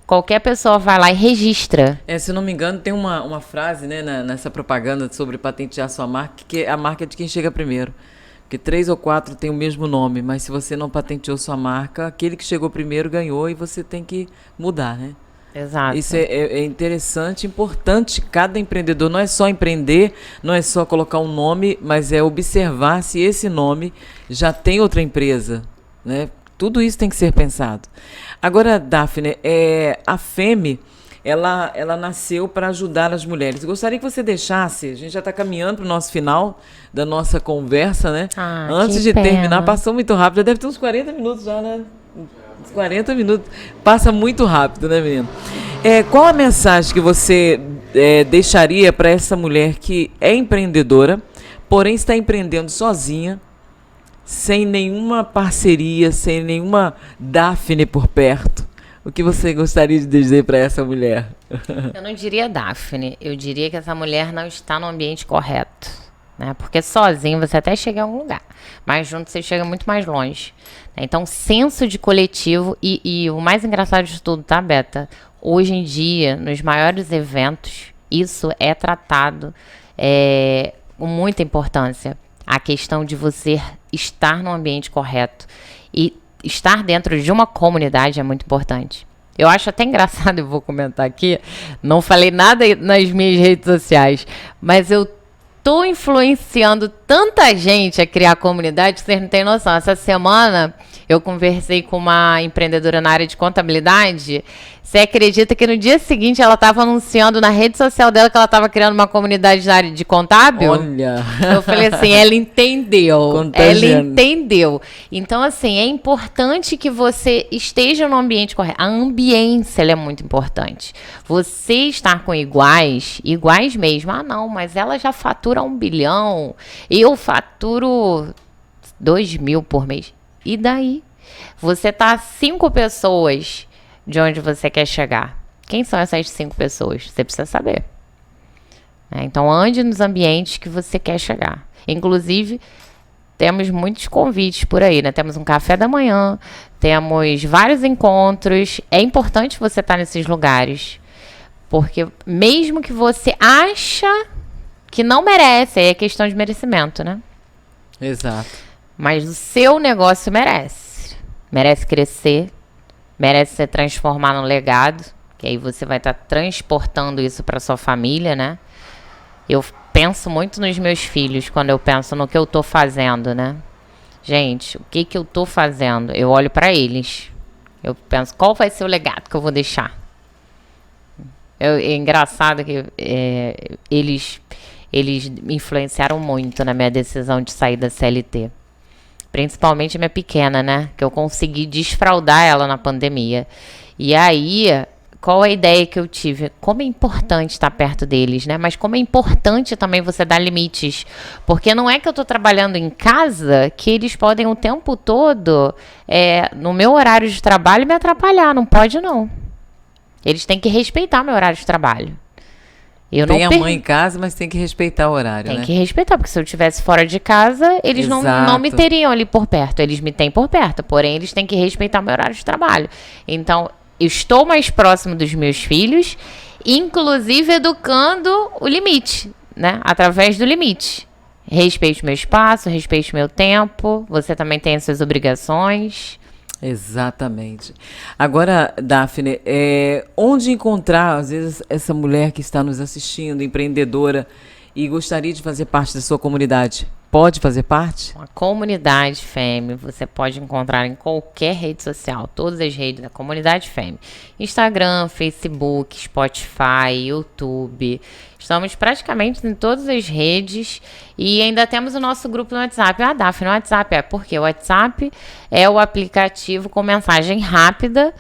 qualquer pessoa vai lá e registra. Se eu não me engano, tem uma frase, né, nessa propaganda sobre patentear a sua marca, que a marca é de quem chega primeiro. Porque 3 ou 4 tem o mesmo nome, mas se você não patenteou sua marca, aquele que chegou primeiro ganhou e você tem que mudar, né? Exato. Isso é interessante, importante. Cada empreendedor não é só empreender, não é só colocar um nome, mas é observar se esse nome já tem outra empresa, né? Tudo isso tem que ser pensado. Agora, Daphne, a FEME, ela nasceu para ajudar as mulheres. Gostaria que você deixasse, a gente já está caminhando para o nosso final da nossa conversa, né? Antes de terminar, passou muito rápido, já deve ter uns 40 minutos já, né? 40 minutos. Passa muito rápido, né, menino? Qual a mensagem que você deixaria para essa mulher que é empreendedora, porém está empreendendo sozinha, sem nenhuma parceria, sem nenhuma Daphne por perto? O que você gostaria de dizer para essa mulher? Eu não diria Daphne, eu diria que essa mulher não está no ambiente correto, né? Porque sozinho você até chega em algum lugar, mas junto você chega muito mais longe. Então, senso de coletivo e o mais engraçado de tudo, tá, Beta? Hoje em dia, nos maiores eventos, isso é tratado com muita importância. A questão de você estar no ambiente correto e estar dentro de uma comunidade é muito importante. Eu acho até engraçado, eu vou comentar aqui, não falei nada nas minhas redes sociais, mas eu tô influenciando tanta gente a criar comunidade que vocês não têm noção. Essa semana eu conversei com uma empreendedora na área de contabilidade. Você acredita que no dia seguinte ela estava anunciando na rede social dela que ela estava criando uma comunidade na área de contábil? Olha! Eu falei assim, ela entendeu. Contagiando. Ela entendeu. Então, assim, é importante que você esteja no ambiente correto. A ambiência, ela é muito importante. Você estar com iguais mesmo. Ah, não, mas ela já fatura 1 bilhão. Eu faturo 2 mil por mês. E daí? Você tá a 5 pessoas de onde você quer chegar. Quem são essas 5 pessoas? Você precisa saber. Então, ande nos ambientes que você quer chegar. Inclusive, temos muitos convites por aí, né? Temos um café da manhã, temos vários encontros. É importante você estar nesses lugares. Porque mesmo que você acha que não merece, aí é questão de merecimento, né? Exato. Mas o seu negócio merece. Merece crescer. Merece ser transformado num legado. Que aí você vai estar transportando isso para sua família, né? Eu penso muito nos meus filhos quando eu penso no que eu tô fazendo, né? Gente, o que eu tô fazendo? Eu olho para eles. Eu penso, qual vai ser o legado que eu vou deixar? É engraçado que eles me influenciaram muito na minha decisão de sair da CLT. Principalmente a minha pequena, né? Que eu consegui desfraldar ela na pandemia. E aí, qual a ideia que eu tive? Como é importante estar perto deles, né? Mas como é importante também você dar limites. Porque não é que eu tô trabalhando em casa que eles podem o tempo todo, no meu horário de trabalho, me atrapalhar. Não pode, não. Eles têm que respeitar meu horário de trabalho. Tem a mãe em casa, mas tem que respeitar o horário, né? Tem que respeitar, porque se eu estivesse fora de casa, eles não me teriam ali por perto. Eles me têm por perto, porém eles têm que respeitar o meu horário de trabalho. Então, eu estou mais próximo dos meus filhos, inclusive educando o limite, né? Através do limite. Respeite meu espaço, respeite meu tempo, você também tem as suas obrigações. Exatamente. Agora, Daphne, onde encontrar, às vezes, essa mulher que está nos assistindo, empreendedora, e gostaria de fazer parte da sua comunidade? Pode fazer parte? A comunidade FEME você pode encontrar em qualquer rede social, todas as redes da comunidade FEME. Instagram, Facebook, Spotify, YouTube. Estamos praticamente em todas as redes e ainda temos o nosso grupo no WhatsApp. Ah, Daphne, no WhatsApp porque o WhatsApp é o aplicativo com mensagem rápida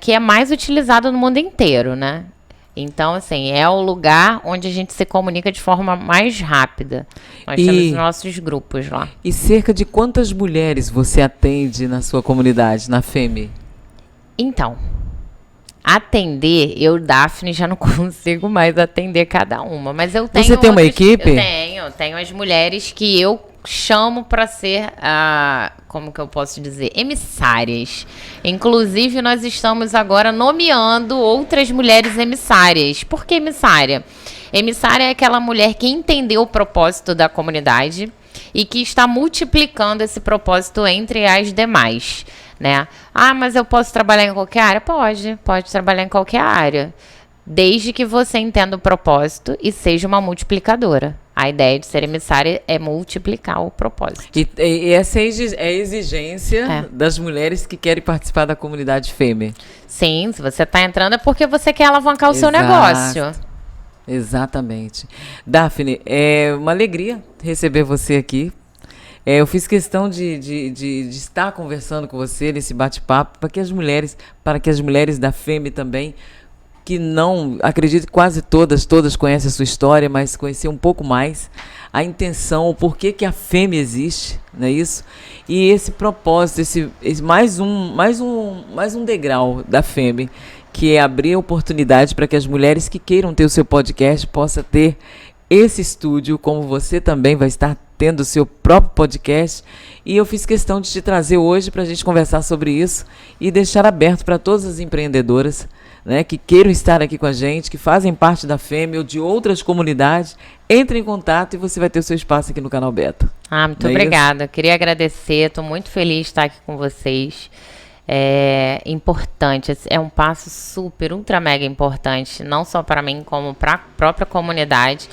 que é mais utilizado no mundo inteiro, né? Então, assim, é o lugar onde a gente se comunica de forma mais rápida. Nós temos os nossos grupos lá. E cerca de quantas mulheres você atende na sua comunidade, na FEME? Então, atender, eu, Daphne, já não consigo mais atender cada uma. Mas eu tenho. Você tem uma equipe? Eu tenho as mulheres que eu chamo para ser, como que eu posso dizer, emissárias. Inclusive, nós estamos agora nomeando outras mulheres emissárias. Por que emissária? Emissária é aquela mulher que entendeu o propósito da comunidade e que está multiplicando esse propósito entre as demais, né? Ah, mas eu posso trabalhar em qualquer área? Pode trabalhar em qualquer área. Desde que você entenda o propósito e seja uma multiplicadora. A ideia de ser emissária é multiplicar o propósito. E essa é a exigência das mulheres que querem participar da comunidade FEME. Sim, se você está entrando é porque você quer alavancar o seu negócio. Exatamente. Daphne, é uma alegria receber você aqui. Eu fiz questão de estar conversando com você nesse bate-papo para que as mulheres da FEME também, que não, acredito que quase todas conhecem a sua história, mas conhecer um pouco mais a intenção, o porquê que a FEME existe, não é isso? E esse propósito, esse mais um degrau da FEME, que é abrir oportunidade para que as mulheres que queiram ter o seu podcast possam ter esse estúdio, como você também vai estar tendo o seu próprio podcast. E eu fiz questão de te trazer hoje para a gente conversar sobre isso e deixar aberto para todas as empreendedoras né, que queiram estar aqui com a gente, que fazem parte da Fêmea ou de outras comunidades, entre em contato e você vai ter o seu espaço aqui no Canal Beta. Muito obrigada. Queria agradecer, estou muito feliz de estar aqui com vocês. É importante, é um passo super, ultra mega importante, não só para mim, como para a própria comunidade,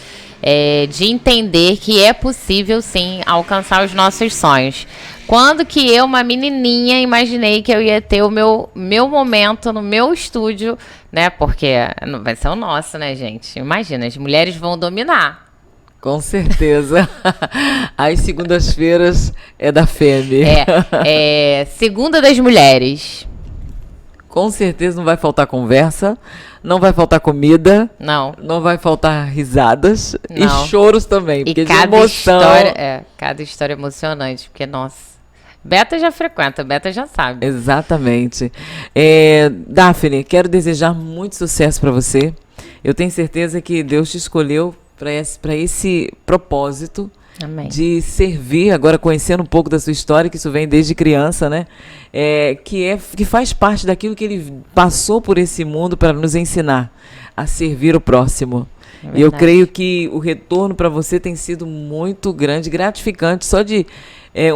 de entender que é possível, sim, alcançar os nossos sonhos. Quando que eu, uma menininha, imaginei que eu ia ter o meu momento no meu estúdio, né? Porque vai ser o nosso, né, gente? Imagina, as mulheres vão dominar. Com certeza. As segundas-feiras é da Fêmea. Segunda das mulheres. Com certeza não vai faltar conversa, não vai faltar comida, não vai faltar risadas e choros também, porque de emoção. Cada história emocionante, porque nossa, Beta já frequenta, Beta já sabe. Exatamente. Daphne, quero desejar muito sucesso para você. Eu tenho certeza que Deus te escolheu para esse propósito. Amém. De servir, agora conhecendo um pouco da sua história, que isso vem desde criança, né? Que faz parte daquilo que ele passou por esse mundo para nos ensinar a servir o próximo. E eu creio que o retorno para você tem sido muito grande, gratificante. Só de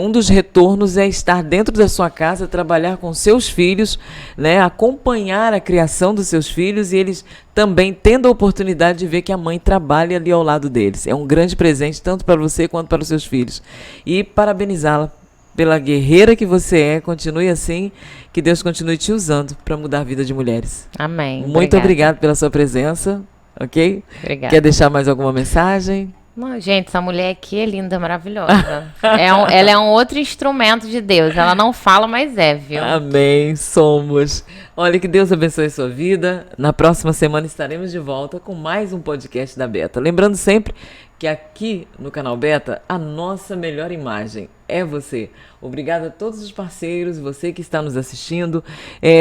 um dos retornos é estar dentro da sua casa, trabalhar com seus filhos, né, acompanhar a criação dos seus filhos e eles também tendo a oportunidade de ver que a mãe trabalha ali ao lado deles. É um grande presente tanto para você quanto para os seus filhos. E parabenizá-la pela guerreira que você é. Continue assim, que Deus continue te usando para mudar a vida de mulheres. Amém. Muito obrigado pela sua presença, ok? Obrigada. Quer deixar mais alguma mensagem? Não, gente, essa mulher aqui é linda, maravilhosa. Ela é um outro instrumento de Deus. Ela não fala, mas viu? Amém, somos. Olha, que Deus abençoe a sua vida. Na próxima semana estaremos de volta com mais um podcast da Beta. Lembrando sempre que aqui no Canal Beta, a nossa melhor imagem é você. Obrigada a todos os parceiros, você que está nos assistindo.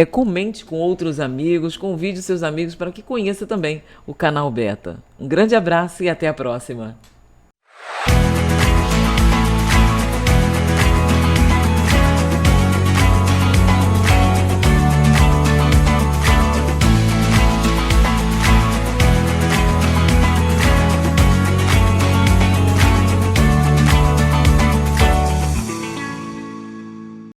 Comente com outros amigos, convide seus amigos para que conheça também o Canal Beta. Um grande abraço e até a próxima.